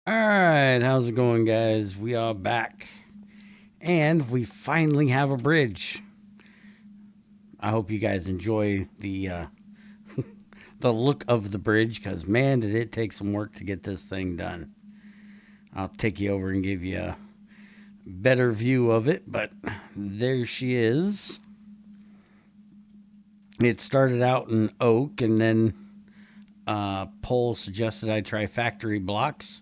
All right, how's it going, guys? We are back, and we finally have a bridge. I hope you guys enjoy the look of the bridge, because man, did it take some work to get this thing done. I'll take you over and give you a better view of it, but there she is. It started out in oak, and then Poll suggested I try factory blocks.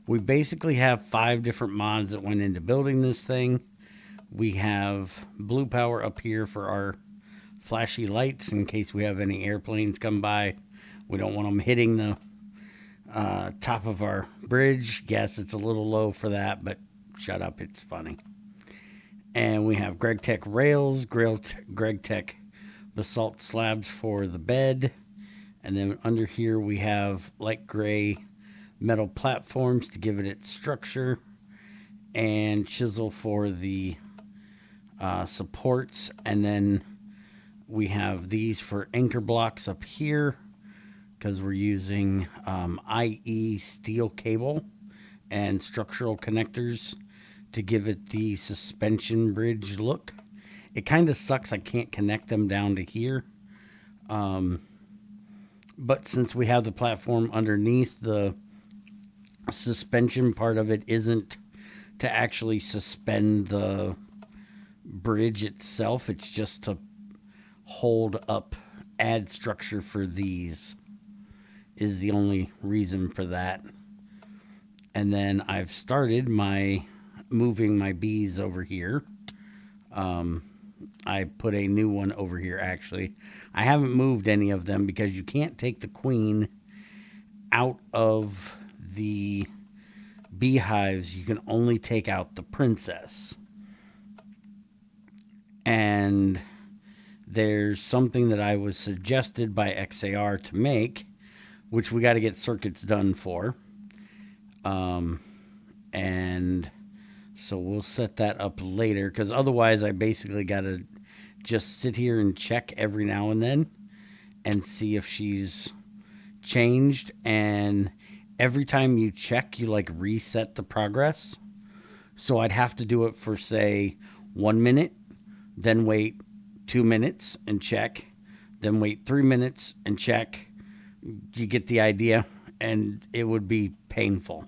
We basically have 5 different mods that went into building this thing. We have blue power up here for our flashy lights in case we have any airplanes come by. We don't want them hitting the top of our bridge. Yes, it's a little low for that, but shut up, it's funny. And we have GregTech rails, GregTech basalt slabs for the bed. And then under here we have light gray metal platforms to give it its structure, and chisel for the supports. And then we have these for anchor blocks up here because we're using IE steel cable and structural connectors to give it the suspension bridge look. It kind of sucks I can't connect them down to here. But since we have the platform underneath, the suspension part of it isn't to actually suspend the bridge itself. It's just to hold up, add structure for these is the only reason for that. And then I've started moving my bees over here. I put a new one over here actually. I haven't moved any of them because you can't take the queen out of the beehives. You can only take out the princess. And there's something that I was suggested by XAR to make, which we got to get circuits done for. And so we'll set that up later, because otherwise I basically got to just sit here and check every now and then and see if she's changed. And every time you check, you like reset the progress. So I'd have to do it for, say, 1 minute, then wait 2 minutes and check, then wait 3 minutes and check. You get the idea, and it would be painful.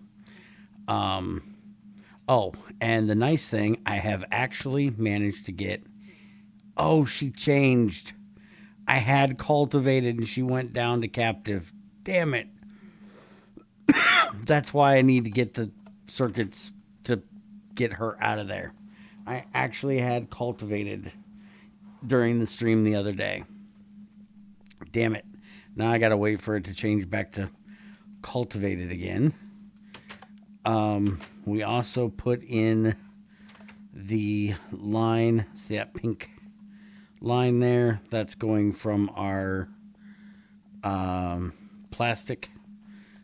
Oh, and the nice thing, I have actually managed to get. Oh, she changed. I had cultivated and she went down to captive. Damn it. That's why I need to get the circuits to get her out of there. I actually had cultivated during the stream the other day. Damn it. Now I gotta wait for it to change back to cultivated again. We also put in the line. See that pink line there? That's going from our plastic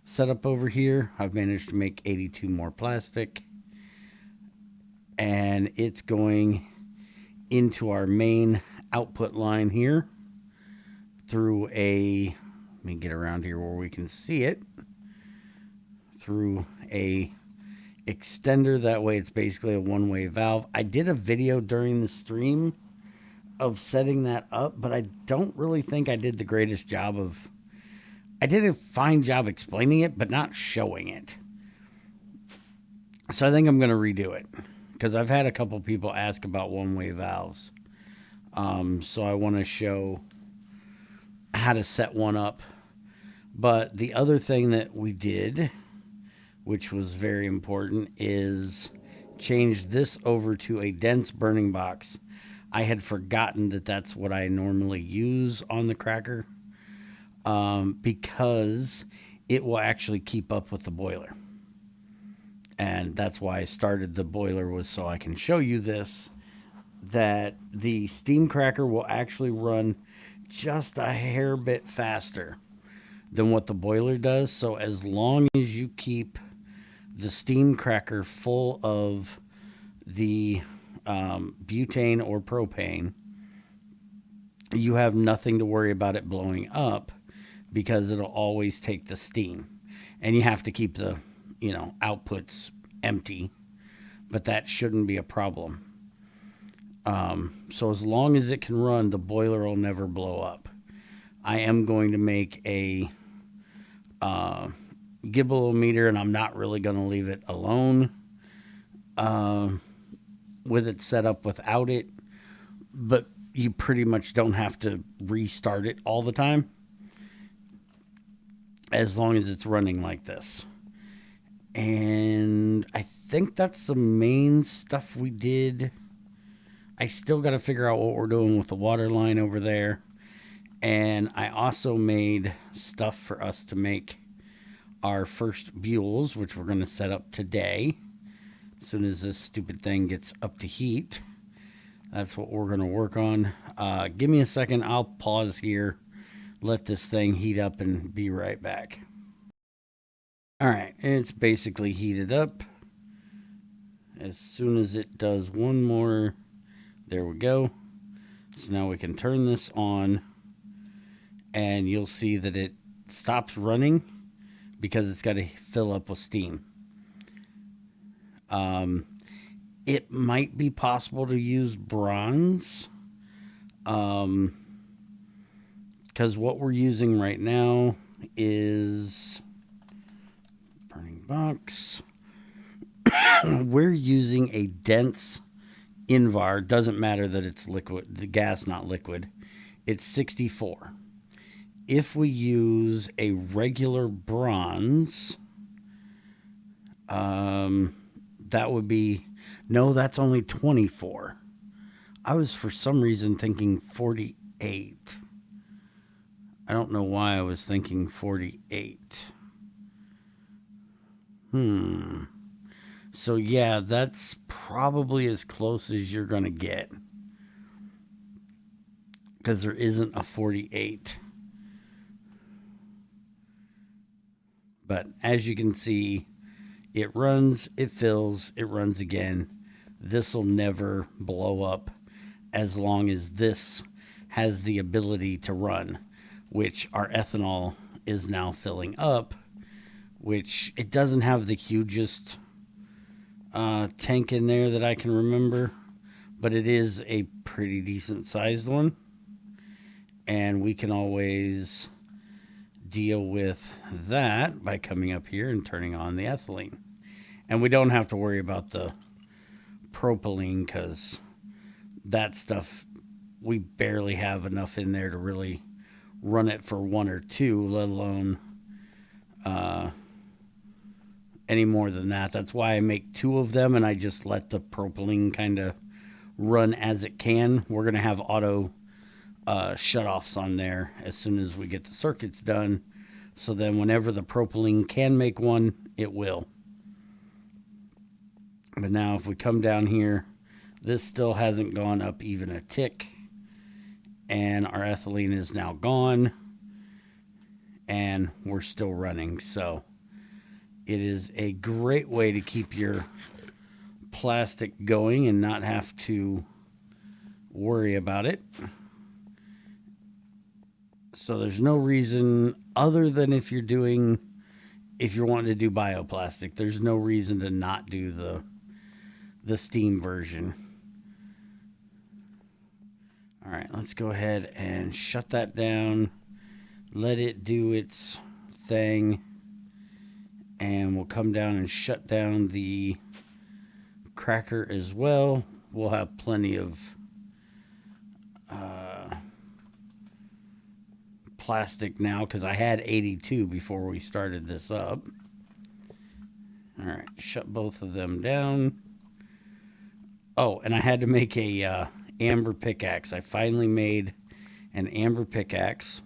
setup over here. I've managed to make 82 more plastic. And it's going into our main output line here through a, let me get around here where we can see it, through a extender. That way it's basically a one-way valve. I did a video during the stream of setting that up, but I don't really think I did the greatest job of, I did a fine job explaining it, but not showing it. So I think I'm going to redo it, because I've had a couple people ask about one-way valves. So I want to show how to set one up. But the other thing that we did, which was very important, is change this over to a dense burning box. I had forgotten that that's what I normally use on the cracker, because it will actually keep up with the boiler. And that's why I started the boiler, was so I can show you this, that the steam cracker will actually run just a hair bit faster than what the boiler does. So as long as you keep the steam cracker full of the butane or propane, you have nothing to worry about it blowing up, because it'll always take the steam. And you have to keep the output's empty, but that shouldn't be a problem. So as long as it can run, the boiler will never blow up. I am going to make a gibbelometer, and I'm not really going to leave it alone with it set up without it, but you pretty much don't have to restart it all the time as long as it's running like this. And I think that's the main stuff we did. I still got to figure out what we're doing with the water line over there. And I also made stuff for us to make our first Boules, which we're going to set up today. As soon as this stupid thing gets up to heat, that's what we're going to work on. Give me a second. I'll pause here, let this thing heat up, and be right back. All right, it's basically heated up. As soon as it does one more, there we go. So now we can turn this on, and you'll see that it stops running because it's got to fill up with steam. It might be possible to use bronze, because what we're using right now is burning box. We're using a dense Invar. Doesn't matter that it's liquid, the gas not liquid. It's 64. If we use a regular bronze, that would be, no, that's only 24. I was for some reason thinking 48. I don't know why I was thinking 48. So yeah, that's probably as close as you're going to get, because there isn't a 48. But as you can see, it runs, it fills, it runs again. This will never blow up as long as this has the ability to run, which our ethanol is now filling up, which it doesn't have the hugest tank in there that I can remember, but it is a pretty decent sized one, and we can always deal with that by coming up here and turning on the ethylene. And we don't have to worry about the propylene, because that stuff, we barely have enough in there to really run it for 1 or 2, let alone any more than that. That's why I make 2 of them, and I just let the propylene kind of run as it can. We're going to have auto shutoffs on there as soon as we get the circuits done, so then whenever the propylene can make one, it will. But now if we come down here, this still hasn't gone up even a tick, and our ethylene is now gone, and we're still running. So it is a great way to keep your plastic going and not have to worry about it. So there's no reason, other than if you're wanting to do bioplastic, there's no reason to not do the steam version. All right, let's go ahead and shut that down. Let it do its thing. And we'll come down and shut down the cracker as well. We'll have plenty of plastic now, because I had 82 before we started this up. All right, shut both of them down. Oh, and I had to make a amber pickaxe. I finally made an amber pickaxe.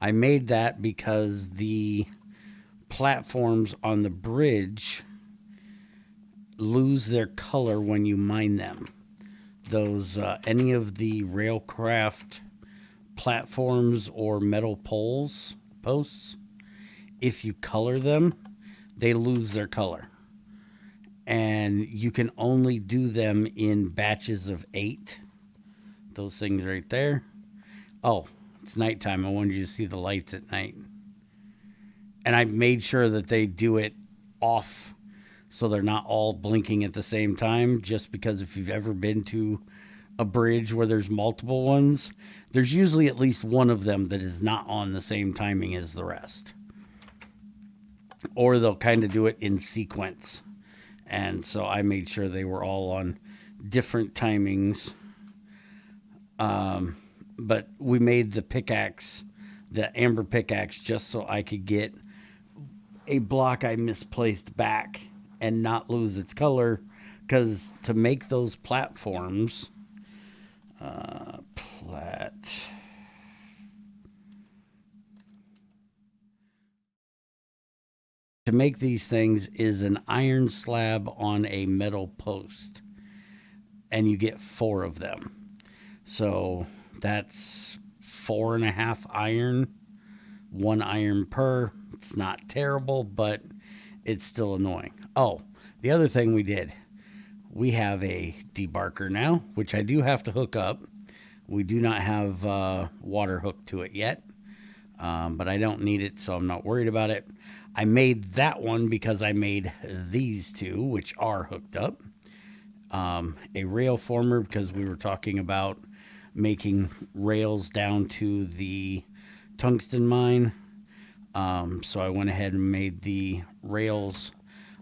I made that because the platforms on the bridge lose their color when you mine them. Those any of the railcraft platforms or metal posts, if you color them, they lose their color. And you can only do them in batches of 8. Those things right there. Oh, it's nighttime. I wanted you to see the lights at night. and I made sure that they do it off so they're not all blinking at the same time, just because if you've ever been to a bridge where there's multiple ones, there's usually at least one of them that is not on the same timing as the rest. Or they'll kind of do it in sequence. And so I made sure they were all on different timings. But we made the pickaxe, the amber pickaxe, just so I could get a block I misplaced back and not lose its color. Because to make those platforms, to make these things is an iron slab on a metal post, and you get 4 of them. So that's 4.5 iron, 1 iron per. It's not terrible, but it's still annoying. Oh, the other thing we did, we have a debarker now, which I do have to hook up. We do not have water hooked to it yet, but I don't need it, so I'm not worried about it. I made that one because I made these two, which are hooked up. A rail former, because we were talking about making rails down to the tungsten mine. So I went ahead and made the rails.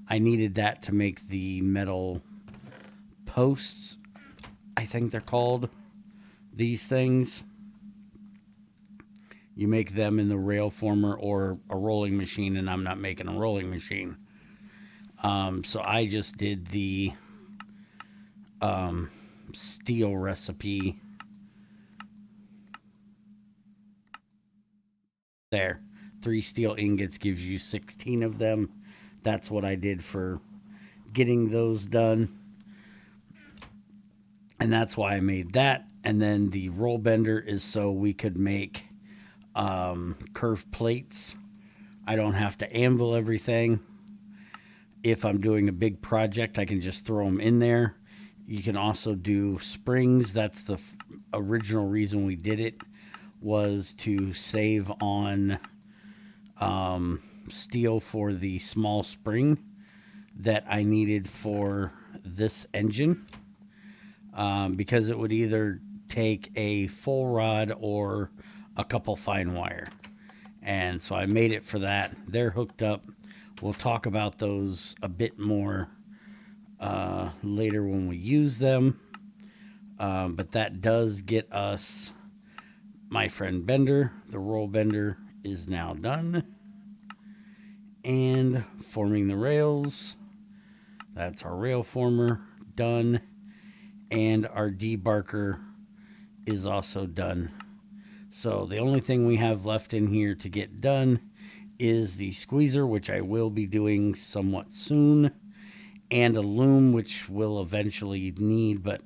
I needed that to make the metal posts, I think they're called, these things. You make them in the rail former or a rolling machine, and I'm not making a rolling machine. So I just did the steel recipe there. 3 steel ingots gives you 16 of them. That's what I did for getting those done. And that's why I made that. And then the roll bender is so we could make curved plates. I don't have to anvil everything. If I'm doing a big project, I can just throw them in there. You can also do springs. That's the original reason we did it, was to save on steel for the small spring that I needed for this engine, because it would either take a full rod or a couple fine wire. And so I made it for that. They're hooked up. We'll talk about those a bit more later when we use them. But that does get us my friend bender. The roll bender is now done. And forming the rails. That's our rail former done. And our debarker is also done. So the only thing we have left in here to get done is the squeezer, which I will be doing somewhat soon, and a loom, which we'll eventually need, but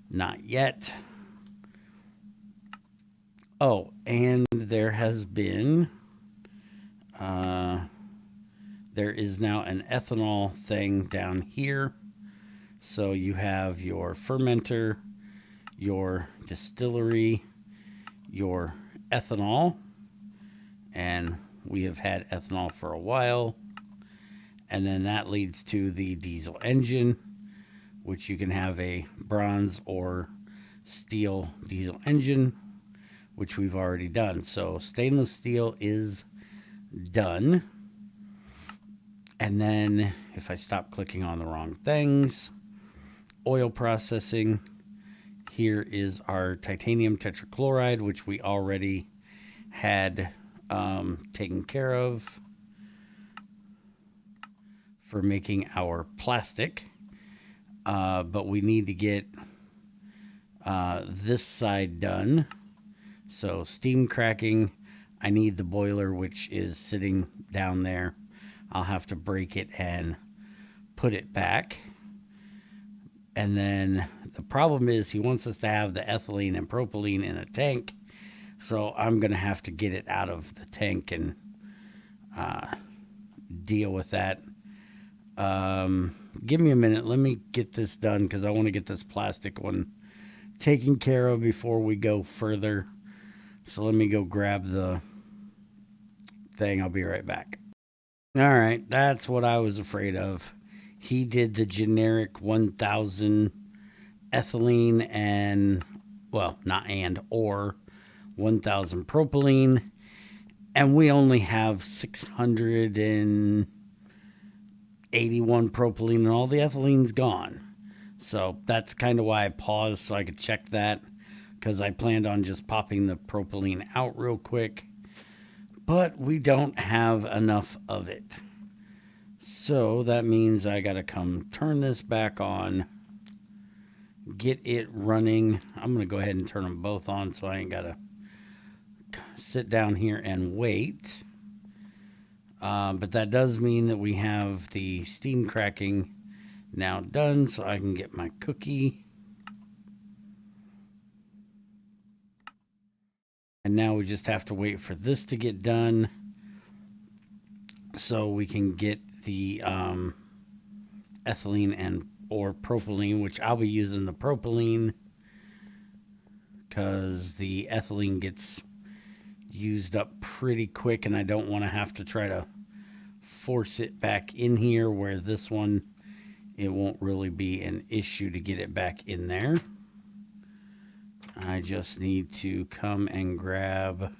not yet. Oh, and there has been, there is now an ethanol thing down here. So you have your fermenter, your distillery, your ethanol, and we have had ethanol for a while. And then that leads to the diesel engine, which you can have a bronze or steel diesel engine, which we've already done. So stainless steel is done. And then if I stop clicking on the wrong things, oil processing. Here is our titanium tetrachloride, which we already had taken care of for making our plastic. But we need to get this side done. So steam cracking, I need the boiler, which is sitting down there. I'll have to break it and put it back. And then the problem is he wants us to have the ethylene and propylene in a tank. So I'm going to have to get it out of the tank and deal with that. Give me a minute. Let me get this done because I want to get this plastic one taken care of before we go further. So let me go grab the thing. I'll be right back. All right, that's what I was afraid of. He did the generic 1000 ethylene and, well, not and, or 1000 propylene, and we only have 681 propylene, and all the ethylene's gone. So that's kind of why I paused, so I could check that, because I planned on just popping the propylene out real quick. But we don't have enough of it. So that means I got to come turn this back on, get it running. I'm going to go ahead and turn them both on so I ain't got to sit down here and wait. But that does mean that we have the steam cracking now done, so I can get my cookie. And now we just have to wait for this to get done so we can get the ethylene and or propylene, which I'll be using the propylene because the ethylene gets used up pretty quick, and I don't want to have to try to force it back in here, where this one, it won't really be an issue to get it back in there. I just need to come and grab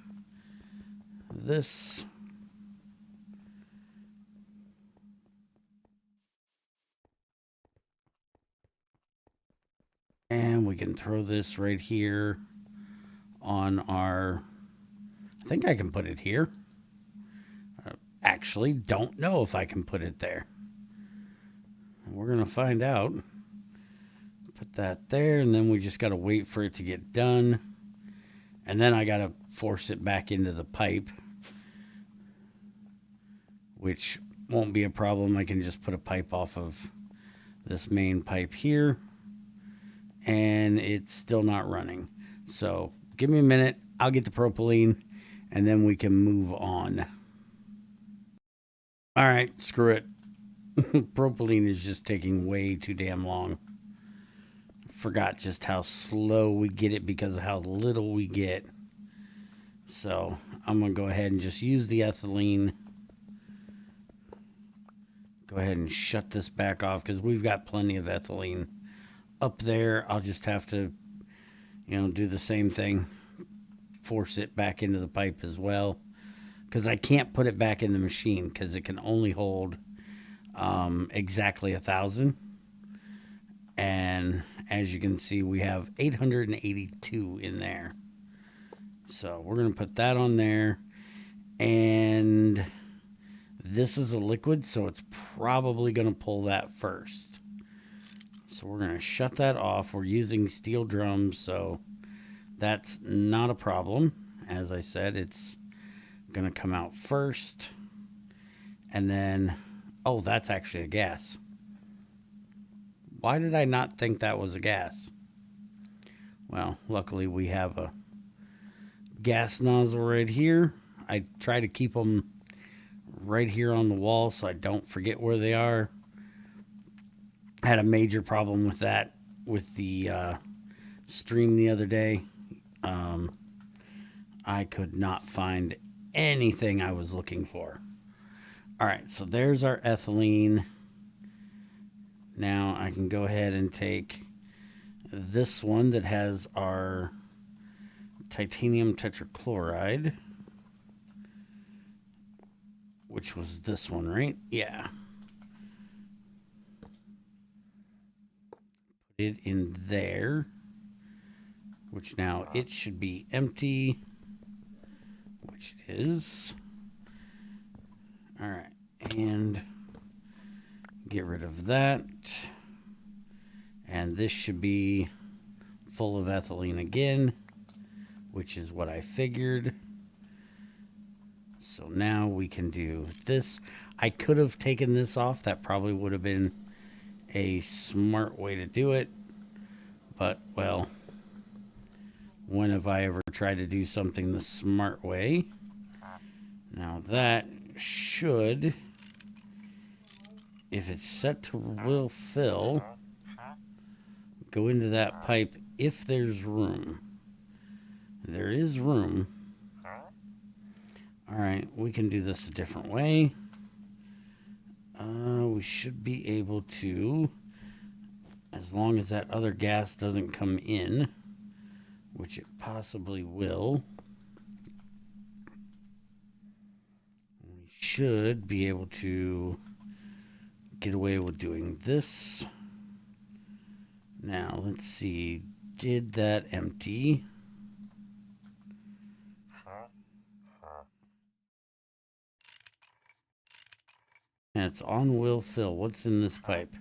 this. And we can throw this right here on our, I think I can put it here. Actually, don't know if I can put it there. We're going to find out. Put that there, and then we just got to wait for it to get done. And then I got to force it back into the pipe, which won't be a problem. I can just put a pipe off of this main pipe here, and it's still not running. So give me a minute. I'll get the propylene, and then we can move on. All right, screw it. Propylene is just taking way too damn long. Forgot just how slow we get it because of how little we get. So I'm going to go ahead and just use the ethylene. Go ahead and shut this back off because we've got plenty of ethylene up there. I'll just have to, do the same thing. Force it back into the pipe as well, because I can't put it back in the machine because it can only hold exactly 1,000. And as you can see, we have 882 in there. So we're going to put that on there. And this is a liquid, so it's probably going to pull that first. So we're going to shut that off. We're using steel drums, so that's not a problem. As I said, it's going to come out first. And then, oh, that's actually a gas. Why did I not think that was a gas? Well, luckily we have a gas nozzle right here. I try to keep them right here on the wall so I don't forget where they are. I had a major problem with that with the stream the other day. I could not find anything I was looking for. All right, so there's our ethylene. Now I can go ahead and take this one that has our titanium tetrachloride, which was this one, right? Yeah. Put it in there, which now it should be empty, which it is. All right, and get rid of that. And this should be full of ethylene again, which is what I figured. So now we can do this. I could have taken this off. That probably would have been a smart way to do it. But, well, when have I ever tried to do something the smart way? Now that should, if it's set to will fill, go into that pipe if there's room. There is room. All right, we can do this a different way. We should be able to, as long as that other gas doesn't come in, which it possibly will, we should be able to get away with doing this. Now, let's see. Did that empty? And it's on will fill. What's in this pipe?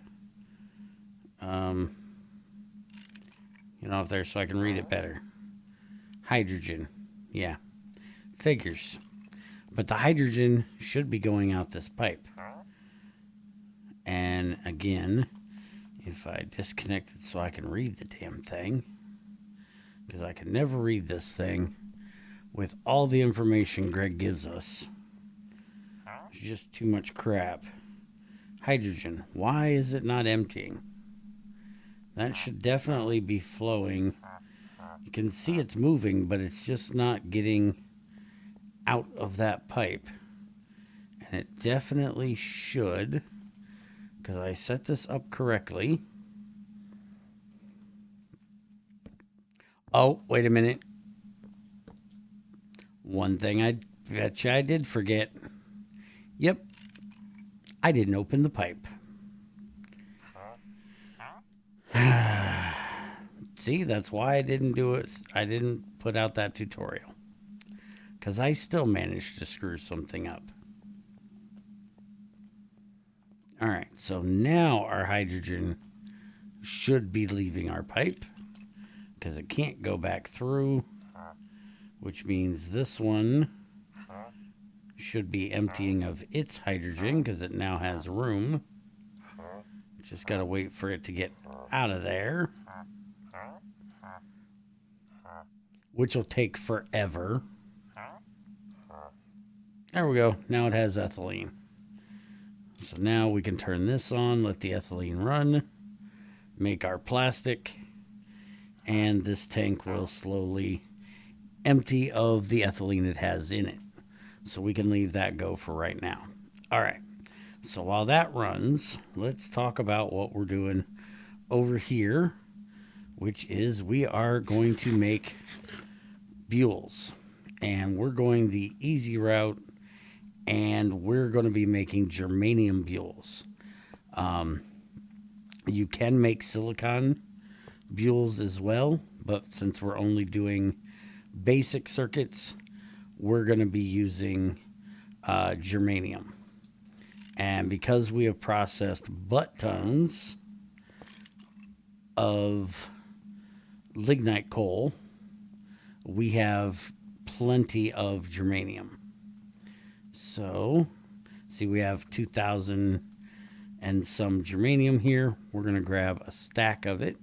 Off there so I can read it better. Hydrogen. Yeah. Figures. But the hydrogen should be going out this pipe. And again, if I disconnect it so I can read the damn thing, because I can never read this thing with all the information Greg gives us. It's just too much crap. Hydrogen. Why is it not emptying? That should definitely be flowing. You can see it's moving, but it's just not getting out of that pipe. And it definitely should, because I set this up correctly. Oh, wait a minute. One thing I bet you I did forget. Yep. I didn't open the pipe. See, that's why I didn't do it. I didn't put out that tutorial. Because I still managed to screw something up. Alright, so now our hydrogen should be leaving our pipe. Because it can't go back through. Which means this one should be emptying of its hydrogen because it now has room. Just got to wait for it to get out of there. Which will take forever. There we go. Now it has ethylene. So now we can turn this on, let the ethylene run, make our plastic, and this tank will slowly empty of the ethylene it has in it. So we can leave that go for right now. All right. So while that runs, let's talk about what we're doing over here, which is we are going to make Boules. And we're going the easy route, and we're going to be making germanium Boules. You can make silicon Boules as well, but since we're only doing basic circuits, we're going to be using germanium. And because we have processed butt tons of lignite coal, we have plenty of germanium. So, see, we have 2,000 and some germanium here. We're going to grab a stack of it.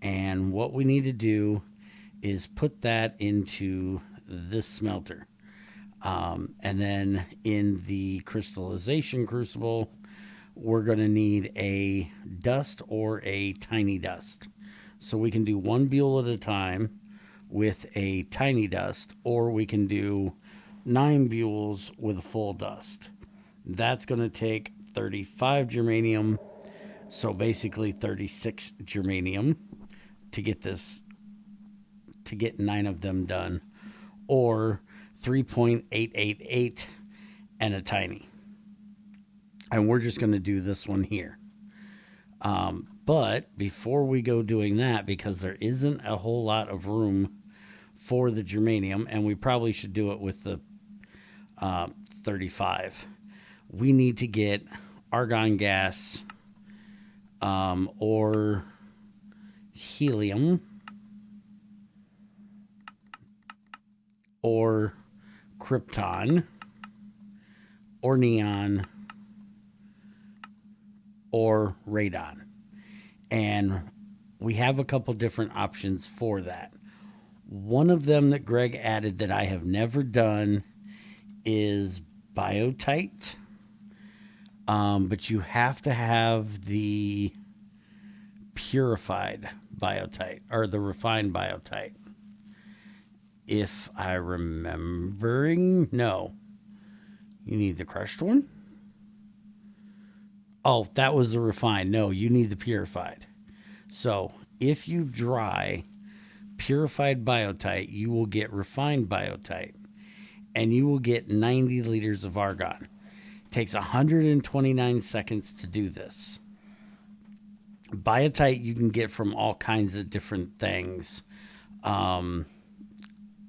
And what we need to do is put that into this smelter. And then in the crystallization crucible, we're going to need a dust or a tiny dust. So we can do one Boule at a time with a tiny dust, or we can do 9 Boules with a full dust. That's going to take 35 germanium, so basically 36 germanium to get this, to get 9 of them done, or 3.888 and a tiny. And we're just going to do this one here. But before we go doing that, because there isn't a whole lot of room for the germanium, and we probably should do it with the 35, we need to get argon gas or helium or krypton or neon or radon. And we have a couple different options for that. One of them that Greg added that I have never done is biotite. But you have to have the purified biotite or the refined biotite. If I remembering, no. You need the crushed one? Oh, that was the refined. No, you need the purified. So if you dry purified biotite, you will get refined biotite, and you will get 90 liters of argon. It takes 129 seconds to do this. Biotite you can get from all kinds of different things.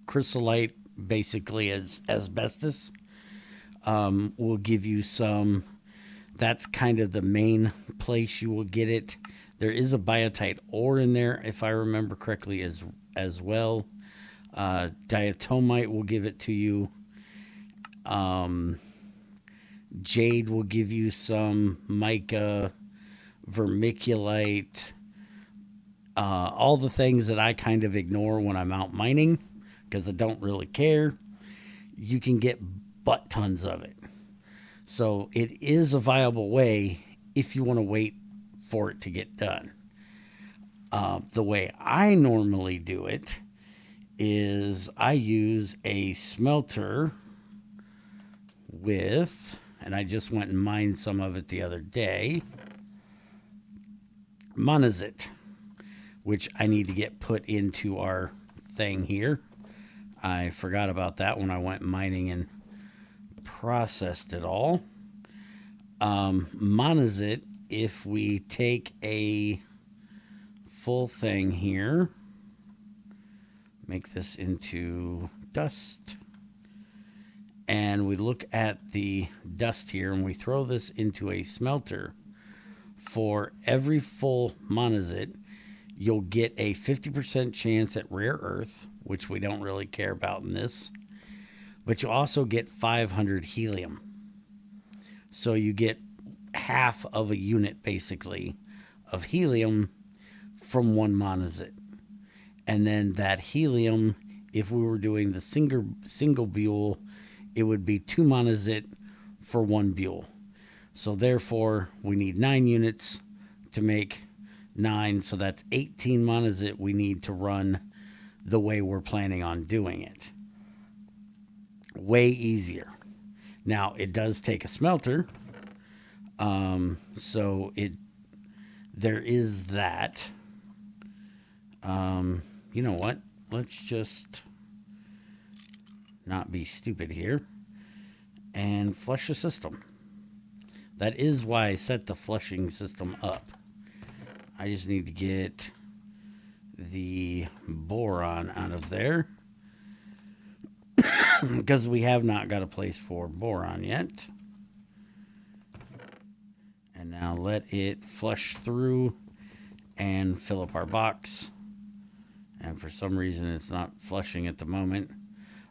Chrysolite basically is asbestos. Will give you some. That's kind of the main place you will get it. There is a biotite ore in there, if I remember correctly, as well. Diatomite will give it to you. Jade will give you some. Mica, vermiculite, all the things that I kind of ignore when I'm out mining because I don't really care. You can get butt tons of it. So it is a viable way if you want to wait for it to get done. The way I normally do it is I use a smelter with, and I just went and mined some of it the other day, monazite, which I need to get put into our thing here. I forgot about that when I went mining and processed it all. Monazite, if we take a full thing here, make this into dust, and we look at the dust here and we throw this into a smelter, for every full monazite you'll get a 50% chance at rare earth, which we don't really care about in this, but you also get 500 helium. So you get half of a unit basically of helium from one monazite. And then that helium, if we were doing the single Boule, it would be 2 monazite for 1 Boule. So therefore we need 9 units to make 9, so that's 18 monazite we need to run the way we're planning on doing it. Way easier. Now it does take a smelter, so there is that. You know what? Let's just not be stupid here and flush the system. That is why I set the flushing system up. I just need to get the boron out of there because we have not got a place for boron yet. And now let it flush through and fill up our box. And for some reason it's not flushing at the moment.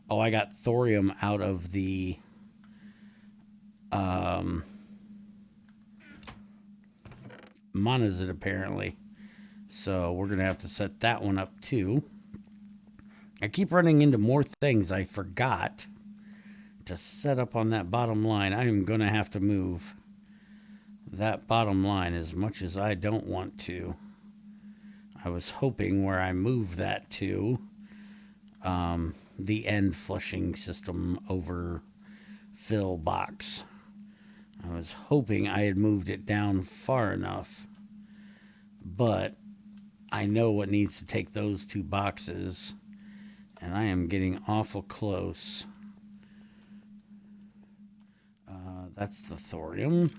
Oh, I got thorium out of the monazite apparently. So we're going to have to set that one up too. I keep running into more things I forgot to set up on that bottom line. I am going to have to move that bottom line as much as I don't want to. I was hoping where I move that to, the end flushing system overfill box. I was hoping I had moved it down far enough, but I know what needs to take those 2 boxes, and I am getting awful close. That's the thorium.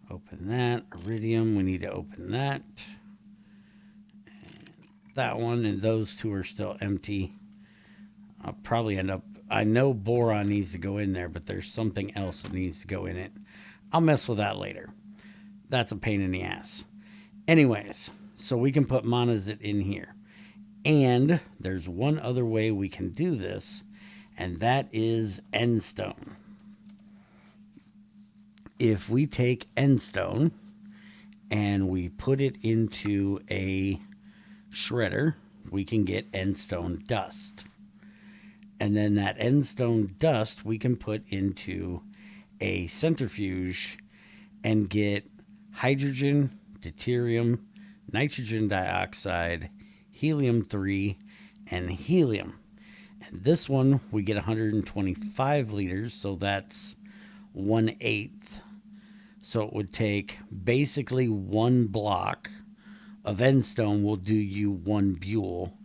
Open that. Iridium, we need to open that. And that one, and those 2 are still empty. I'll probably end up, I know boron needs to go in there, but there's something else that needs to go in it. I'll mess with that later. That's a pain in the ass. Anyways, so we can put monazite in here. And there's one other way we can do this, and that is endstone. If we take endstone and we put it into a shredder, we can get endstone dust. And then that endstone dust we can put into a centrifuge and get hydrogen, deuterium, nitrogen dioxide, helium-3, and helium. And this one, we get 125 liters, so that's 1/8. So it would take basically one block of end stone will do you one Boule.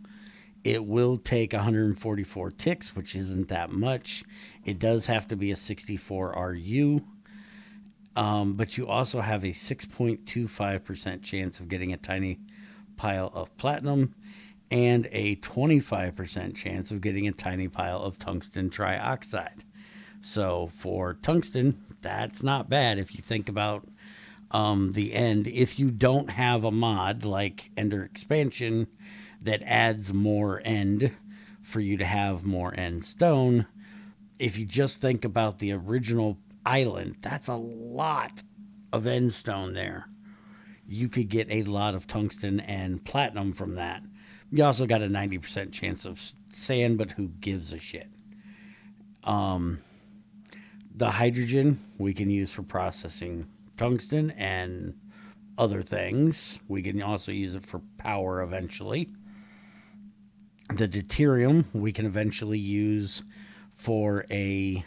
It will take 144 ticks, which isn't that much. It does have to be a 64 RU, but you also have a 6.25% chance of getting a tiny pile of platinum and a 25% chance of getting a tiny pile of tungsten trioxide. So for tungsten, that's not bad if you think about the end. If you don't have a mod like Ender Expansion that adds more end for you to have more end stone, if you just think about the original island, that's a lot of end stone there. You could get a lot of tungsten and platinum from that. You also got a 90% chance of sand, but who gives a shit? The hydrogen we can use for processing tungsten and other things. We can also use it for power eventually. The deuterium we can eventually use for a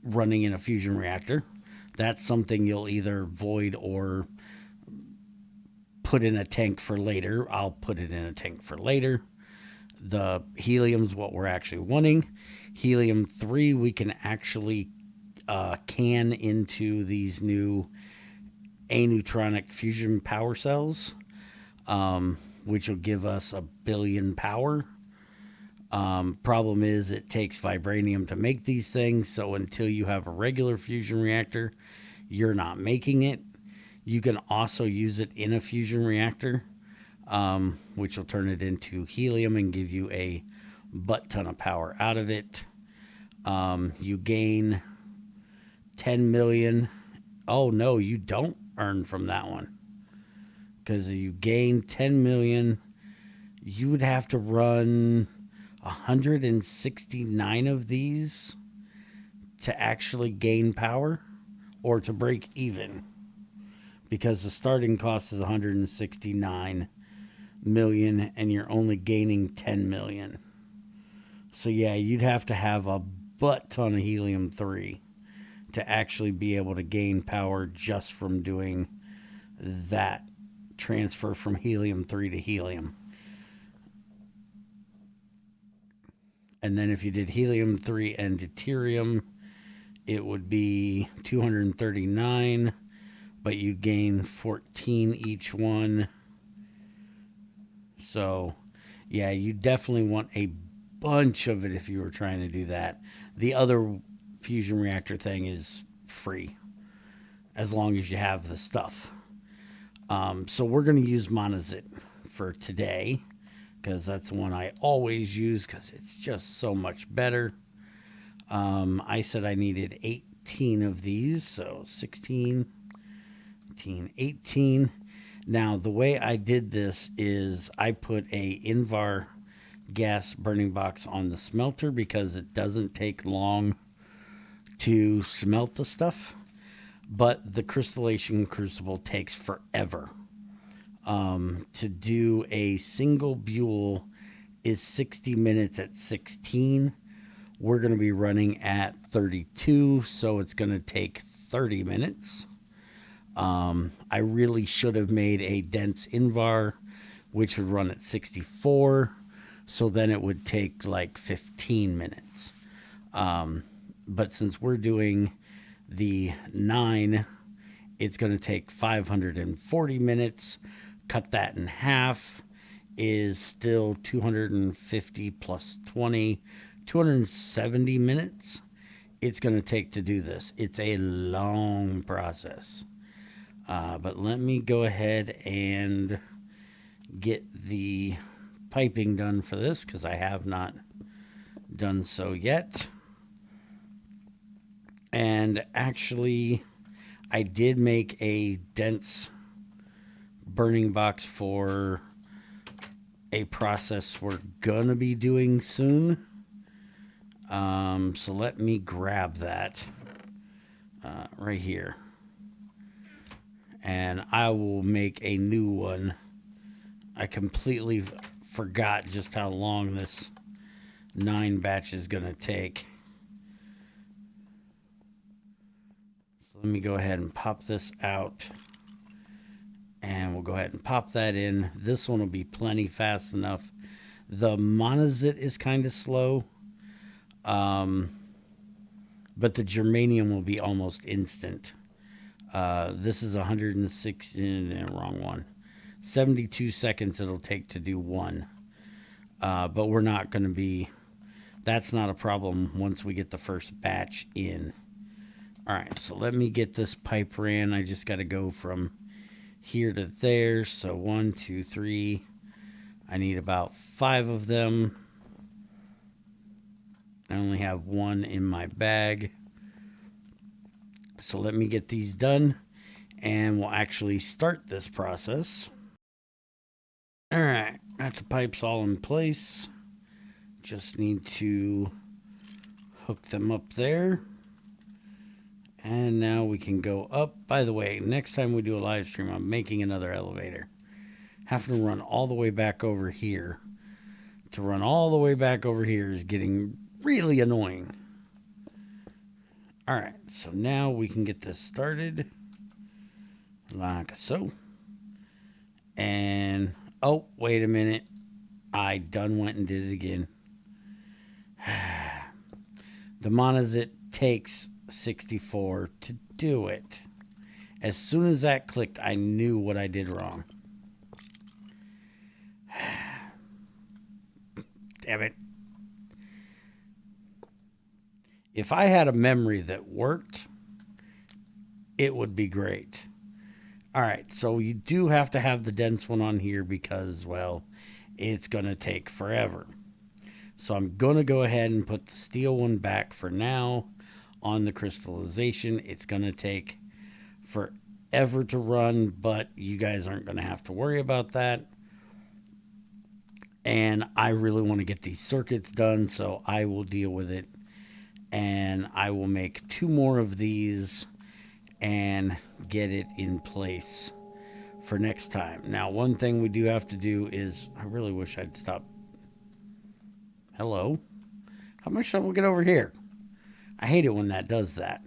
running in a fusion reactor. That's something you'll either void or put in a tank for later. I'll put it in a tank for later. The helium's what we're actually wanting. Helium-3 we can actually can into these new aneutronic fusion power cells, which will give us 1 billion power. Problem is it takes vibranium to make these things, so until you have a regular fusion reactor, you're not making it. You can also use it in a fusion reactor, which will turn it into helium and give you a butt ton of power out of it. You gain 10 million. Oh no, you don't earn from that one, because you gain 10 million. You would have to run 169 of these to actually gain power or to break even, because the starting cost is 169 million and you're only gaining 10 million. So yeah, you'd have to have a butt ton of helium-3 to actually be able to gain power just from doing that transfer from helium-3 to helium. And then if you did helium-3 and deuterium, it would be 239, but you gain 14 each one. So yeah, you definitely want a bunch of it if you were trying to do that. The other fusion reactor thing is free as long as you have the stuff. So we're going to use monazite for today, because that's the one I always use because it's just so much better. I said I needed 18 of these, so 16, 18. Now, the way I did this is I put a Invar gas burning box on the smelter because it doesn't take long to smelt the stuff, but the crystallization crucible takes forever. To do a single Boule is 60 minutes at 16. We're going to be running at 32, so it's going to take 30 minutes. I really should have made a dense Invar, which would run at 64, so then it would take like 15 minutes. But since we're doing the 9, it's going to take 540 minutes. Cut that in half is still 250 plus 20, 270 minutes it's going to take to do this. It's a long process. But let me go ahead and get the piping done for this, because I have not done so yet. And actually, I did make a dense burning box for a process we're gonna be doing soon. So let me grab that right here, and I will make a new one. I completely forgot just how long this 9 batches going to take. So let me go ahead and pop this out. And we'll go ahead and pop that in. This one will be plenty fast enough. The monazite is kind of slow. But the germanium will be almost instant. This is 160, wrong one. 72 seconds it'll take to do one. But we're not going to be, that's not a problem once we get the first batch in. All right, so let me get this pipe ran. I just got to go from here to there. So 1, 2, 3. I need about 5 of them. I only have 1 in my bag. So let me get these done and we'll actually start this process. All right, got the pipes all in place. Just need to hook them up there. And now we can go up. By the way, next time we do a live stream, I'm making another elevator. Having to run all the way back over here. To run all the way back over here is getting really annoying. All right, so now we can get this started. Like so. And, oh, wait a minute. I done went and did it again. The monazite takes 64 to do it. As soon as that clicked, I knew what I did wrong. Damn it. If I had a memory that worked, it would be great. All right, so you do have to have the dense one on here because, well, it's going to take forever. So I'm going to go ahead and put the steel one back for now on the crystallization. It's going to take forever to run, but you guys aren't going to have to worry about that. And I really want to get these circuits done, so I will deal with it. And I will make 2 more of these and get it in place for next time. Now, one thing we do have to do is, I really wish I'd stop. Hello? How much shovel get over here? I hate it when that does that.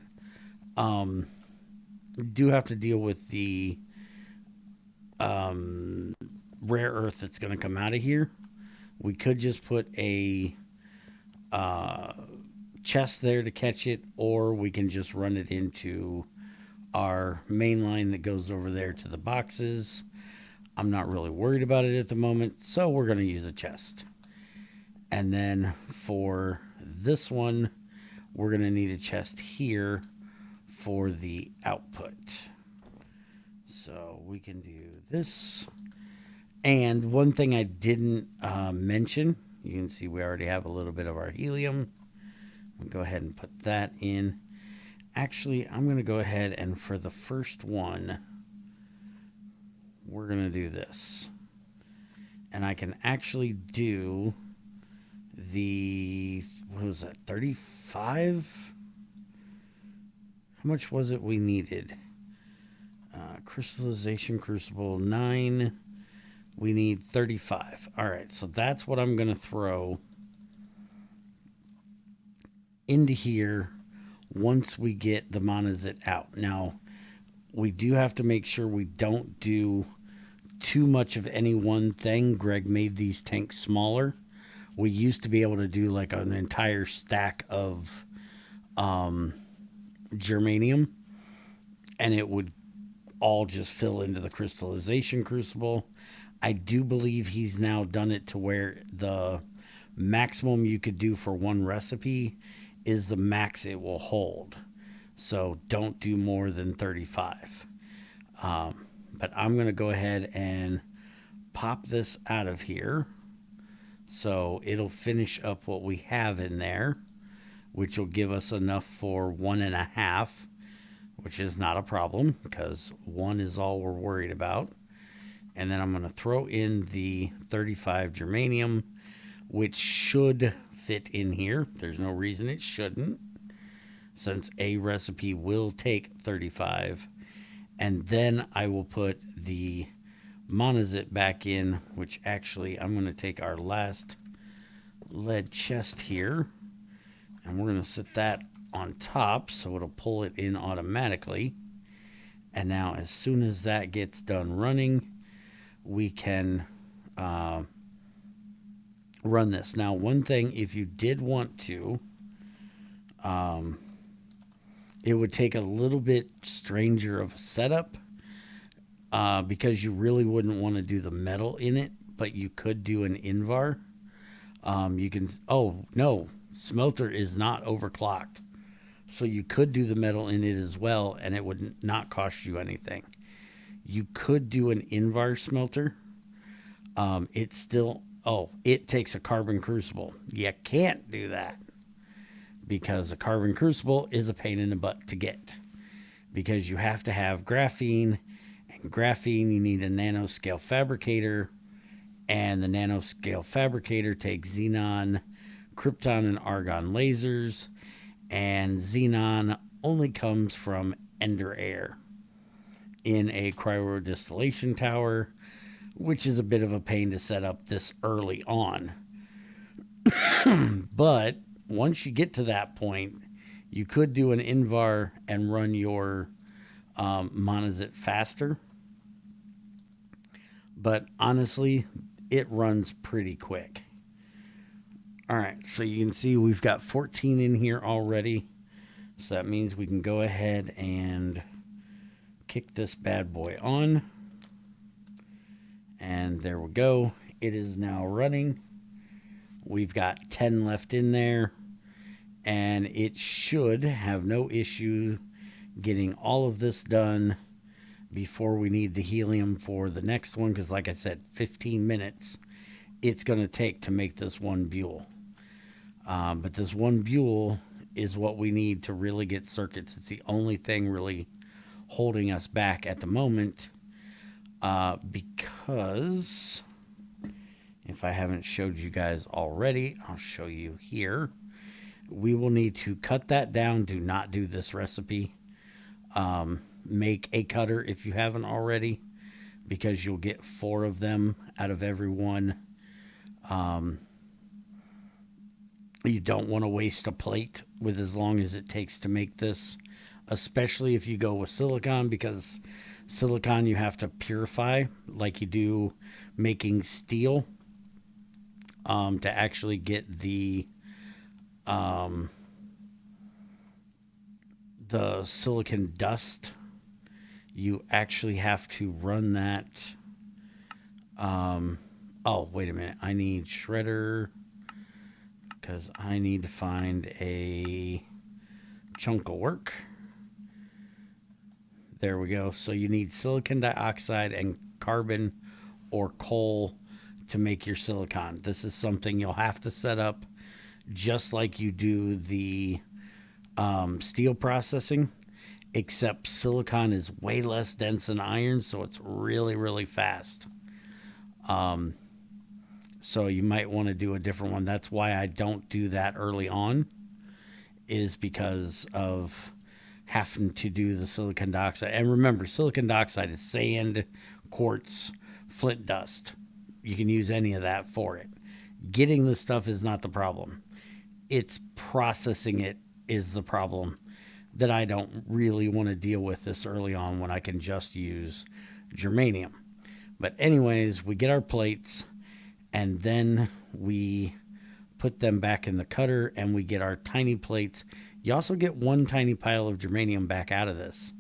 We do have to deal with the rare earth that's going to come out of here. We could just put a chest there to catch it, or we can just run it into our main line that goes over there to the boxes. I'm not really worried about it at the moment, so we're going to use a chest. And then for this one, we're going to need a chest here for the output. So we can do this. And one thing I didn't mention, you can see we already have a little bit of our helium. We'll go ahead and put that in. Actually, I'm going to go ahead and for the first one, we're going to do this. And I can actually do the, what was that, 35? How much was it we needed? Crystallization crucible 9. We need 35. All right, so that's what I'm going to throw into here once we get the monazite out. Now, we do have to make sure we don't do too much of any one thing. Greg made these tanks smaller. We used to be able to do like an entire stack of germanium, and it would all just fill into the crystallization crucible. I do believe he's now done it to where the maximum you could do for one recipe is the max it will hold. So don't do more than 35. But I'm going to go ahead and pop this out of here. So it'll finish up what we have in there, which will give us enough for 1.5, which is not a problem because 1 is all we're worried about. And then I'm going to throw in the 35 germanium, which should fit in here. There's no reason it shouldn't, since a recipe will take 35. And then I will put the monazite back in, which actually I'm going to take our last lead chest here, and we're going to set that on top so it'll pull it in automatically. And now as soon as that gets done running, we can run this. Now, one thing, if you did want to, it would take a little bit stranger of a setup because you really wouldn't want to do the metal in it, but you could do an invar. You can, oh no, smelter is not overclocked. So you could do the metal in it as well, and it would not cost you anything. You could do an invar smelter. It's still, it takes a carbon crucible. You can't do that because a carbon crucible is a pain in the butt to get because you have to have graphene, and graphene you need a nanoscale fabricator, and the nanoscale fabricator takes xenon, krypton, and argon lasers, and xenon only comes from ender air in a cryodistillation tower, which is a bit of a pain to set up this early on. But once you get to that point, you could do an invar and run your monazite faster. But honestly, it runs pretty quick. All right, so you can see we've got 14 in here already. So that means we can go ahead and kick this bad boy on. And there we go. It is now running. We've got 10 left in there. And it should have no issue getting all of this done before we need the helium for the next one. Because like I said, 15 minutes it's going to take to make this one Boule. But this one Boule is what we need to really get circuits. It's the only thing really holding us back at the moment. Because if I haven't showed you guys already, I'll show you here. We will need to cut that down. Do not do this recipe. Make a cutter if you haven't already, because you'll get 4 of them out of every one. You don't want to waste a plate with as long as it takes to make this, especially if you go with silicon, because silicon you have to purify like you do making steel to actually get the silicon dust. You actually have to run that. Oh, wait a minute. I need shredder because I need to find a chunk of work. There we go. So you need silicon dioxide and carbon or coal to make your silicon. This is something you'll have to set up just like you do the steel processing, except silicon is way less dense than iron, so it's really, really fast. So you might want to do a different one. That's why I don't do that early on, is because of having to do the silicon dioxide. And remember, silicon dioxide is sand, quartz, flint dust. You can use any of that for it. Getting the stuff is not the problem. It's processing it is the problem that I don't really want to deal with this early on when I can just use germanium. But anyways, we get our plates and then we put them back in the cutter and we get our tiny plates. You also get 1 tiny pile of germanium back out of this,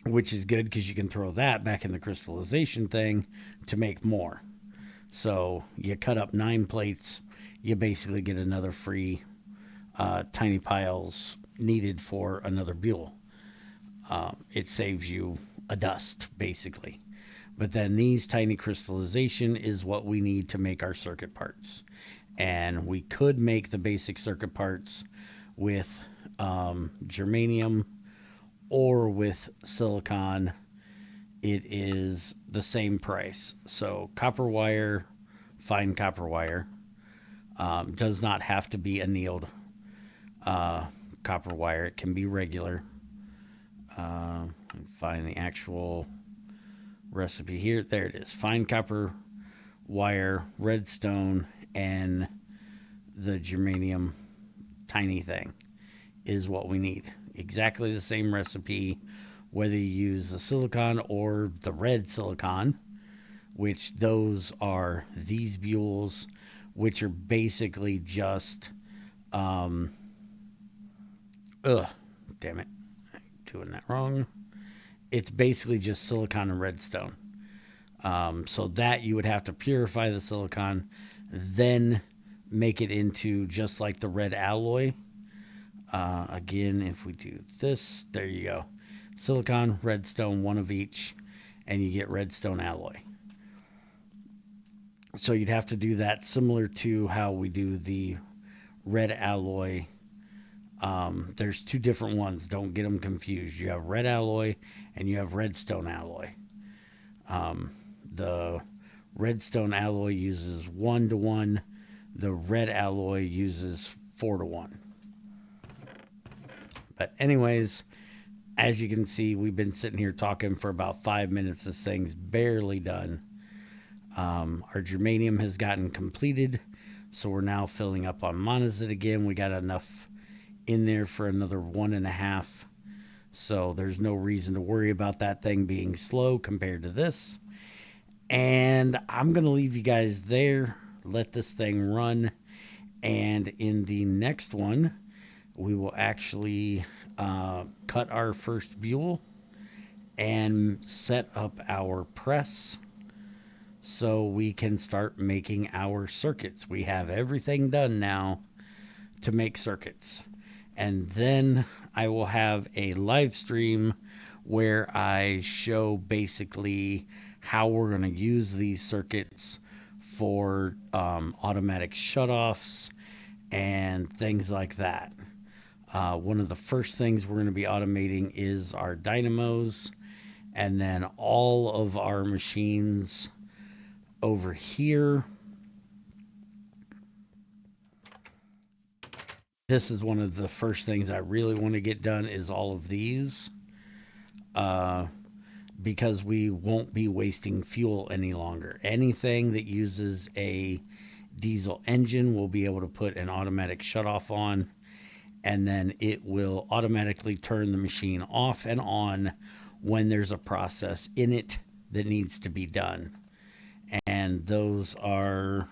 which is good because you can throw that back in the crystallization thing to make more. So you cut up 9 plates, you basically get another free tiny piles needed for another Boule. It saves you a dust, basically. But then these tiny crystallization is what we need to make our circuit parts. And we could make the basic circuit parts with germanium or with silicon. It is the same price. So copper wire, fine copper wire, does not have to be annealed copper wire. It can be regular. Find the actual recipe here. There it is. Fine copper wire, redstone, and the germanium tiny thing is what we need. Exactly the same recipe, whether you use the silicon or the red silicon, which those are these Boules, which are basically just, damn it, I'm doing that wrong. It's basically just silicon and redstone. So that you would have to purify the silicon, then make it into just like the red alloy. Again, if we do this, there you go. Silicon, redstone, one of each, and you get redstone alloy. So you'd have to do that similar to how we do the red alloy. There's two different ones. Don't get them confused. You have red alloy and you have redstone alloy. The redstone alloy uses 1-to-1. The red alloy uses 4-to-1. But anyways, as you can see, we've been sitting here talking for about 5 minutes. This thing's barely done. Our germanium has gotten completed, so we're now filling up on monazite again. We got enough in there for another 1.5. So there's no reason to worry about that thing being slow compared to this. And I'm going to leave you guys there. Let this thing run. And in the next one, we will actually cut our first Boule and set up our press so we can start making our circuits. We have everything done now to make circuits. And then I will have a live stream where I show basically how we're going to use these circuits for automatic shutoffs and things like that. One of the first things we're going to be automating is our dynamos, and then all of our machines over here. This is one of the first things I really want to get done is all of these, because we won't be wasting fuel any longer. Anything that uses a diesel engine will be able to put an automatic shutoff on, and then it will automatically turn the machine off and on when there's a process in it that needs to be done. And those are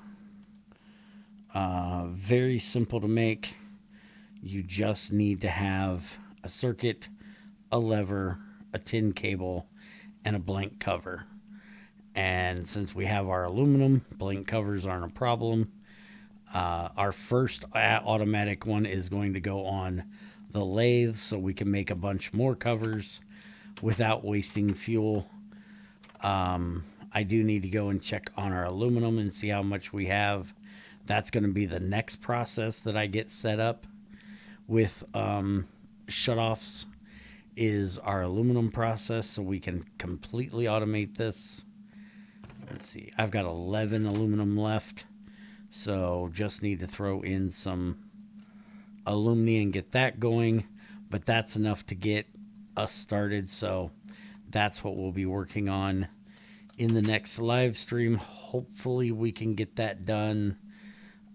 very simple to make. You just need to have a circuit, a lever, a tin cable, and a blank cover. And since we have our aluminum, blank covers aren't a problem. Our first automatic one is going to go on the lathe so we can make a bunch more covers without wasting fuel. I do need to go and check on our aluminum and see how much we have. That's going to be the next process that I get set up with shutoffs, is our aluminum process, so we can completely automate this. Let's see, I've got 11 aluminum left, so just need to throw in some alumni and get that going, but that's enough to get us started. So that's what we'll be working on in the next live stream. Hopefully we can get that done,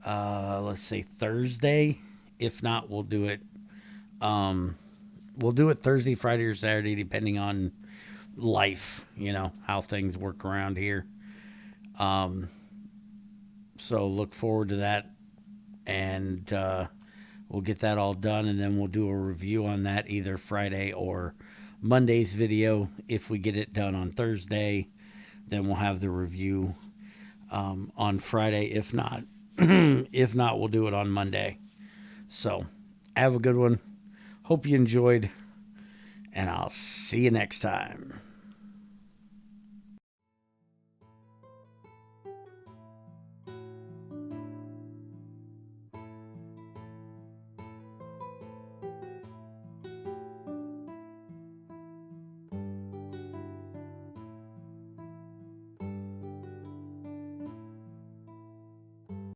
let's say Thursday. If not, we'll do it Thursday, Friday, or Saturday, depending on life, how things work around here. So look forward to that, and we'll get that all done, and then we'll do a review on that either Friday or Monday's video. If we get it done on Thursday, then we'll have the review on Friday. If not, we'll do it on Monday. So have a good one. Hope you enjoyed, and I'll see you next time.